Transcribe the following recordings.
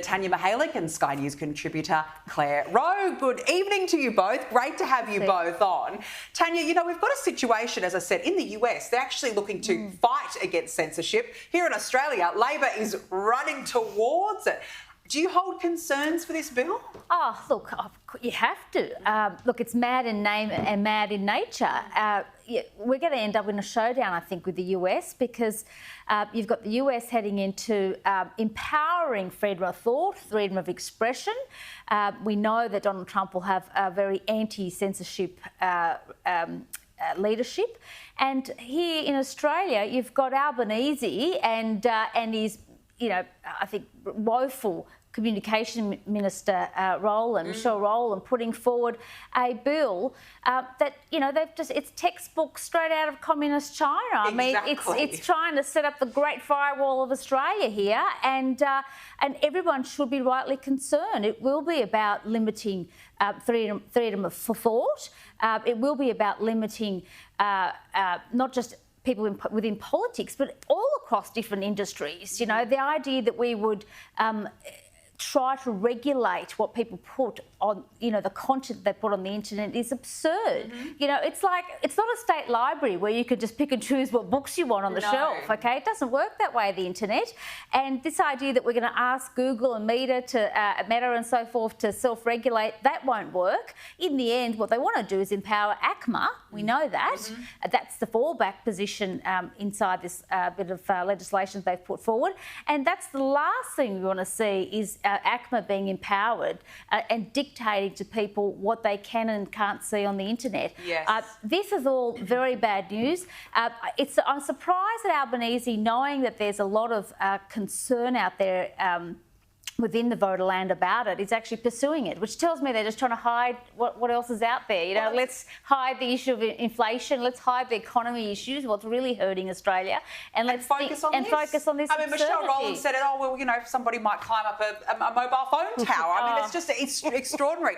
Tania Mihailuk and Sky News contributor Claire Rowe. Good evening to you both. Great to have you both on. Tania, you know, we've got a situation, as I said, in the US. They're actually looking to fight against censorship. Here in Australia, Labor is running towards it. Do you hold concerns for this bill? Oh, look, you have to. Look, it's mad in name and mad in nature. We're going to end up in a showdown, I think, with the US because you've got the US heading into empowering freedom of thought, freedom of expression. We know that Donald Trump will have a very anti-censorship leadership. And here in Australia, you've got Albanese and his, you know, I think woeful Communication Minister Michelle Rowland, putting forward a bill that, you know, it's textbook straight out of communist China. I mean, it's trying to set up the Great Firewall of Australia here, and everyone should be rightly concerned. It will be about limiting freedom of thought. It will be about limiting not just people within politics, but all across different industries. You know, the idea that we would try to regulate what people put on, you know, the content they put on the internet is absurd. You know, it's like, it's not a state library where you could just pick and choose what books you want on the shelf, okay? It doesn't work that way, the internet. And this idea that we're going to ask Google and Meta and so forth to self-regulate, that won't work. In the end, what they want to do is empower ACMA. We know that. That's the fallback position inside this bit of legislation they've put forward. And that's the last thing we want to see is ACMA being empowered and dictating to people what they can and can't see on the internet. Yes. This is all very bad news. I'm surprised at Albanese, knowing that there's a lot of concern out there within the voterland about it, is actually pursuing it, which tells me they're just trying to hide what else is out there. You know, let's hide the issue of inflation, let's hide the economy issues, what's really hurting Australia, and let's focus on this. I mean, Michelle Rowland said it, oh, well, you know, somebody might climb up a mobile phone tower. I mean, it's extraordinary.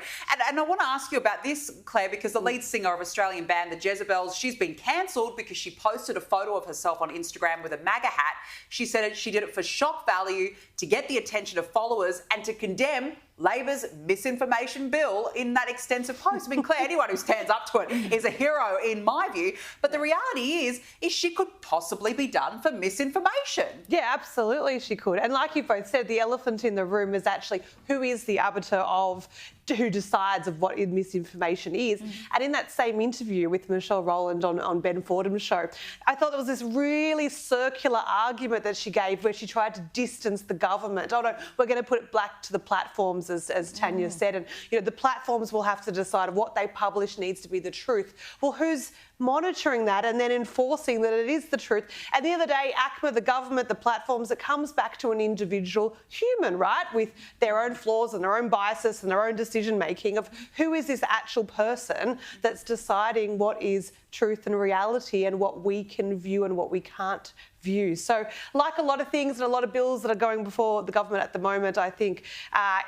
And I want to ask you about this, Claire, because the lead singer of Australian band, the Jezebels, she's been cancelled because she posted a photo of herself on Instagram with a MAGA hat. She said she did it for shock value, to get the attention of followers, and to condemn Labor's misinformation bill in that extensive post. I mean, Claire, anyone who stands up to it is a hero in my view. But the reality is she could possibly be done for misinformation. Yeah, absolutely she could. And like you both said, the elephant in the room is actually who is the arbiter of who decides of what misinformation is. And in that same interview with Michelle Rowland on Ben Fordham's show, I thought there was this really circular argument that she gave where she tried to distance the government. Oh no, we're going to put it back to the platforms, as Tania said, and you know, the platforms will have to decide what they publish needs to be the truth. Well, who's monitoring that and then enforcing that it is the truth? At the end of the day, ACMA, the government, the platforms, it comes back to an individual human, right, with their own flaws and their own biases and their own decision-making of who is this actual person that's deciding what is truth and reality and what we can view and what we can't view. So like a lot of things and a lot of bills that are going before the government at the moment, I think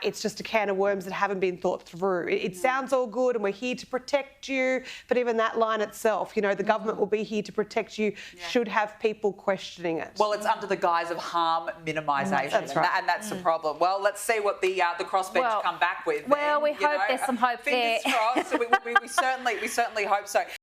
it's just a can of worms that haven't been thought through. It sounds all good and we're here to protect you, but even that line itself, you know, the government will be here to protect you, should have people questioning it. Well, it's under the guise of harm minimisation, that's right. and that's the problem. Well, let's see what the crossbench come back with. Well, then, we hope there's some hope there. Fingers crossed. we certainly hope so.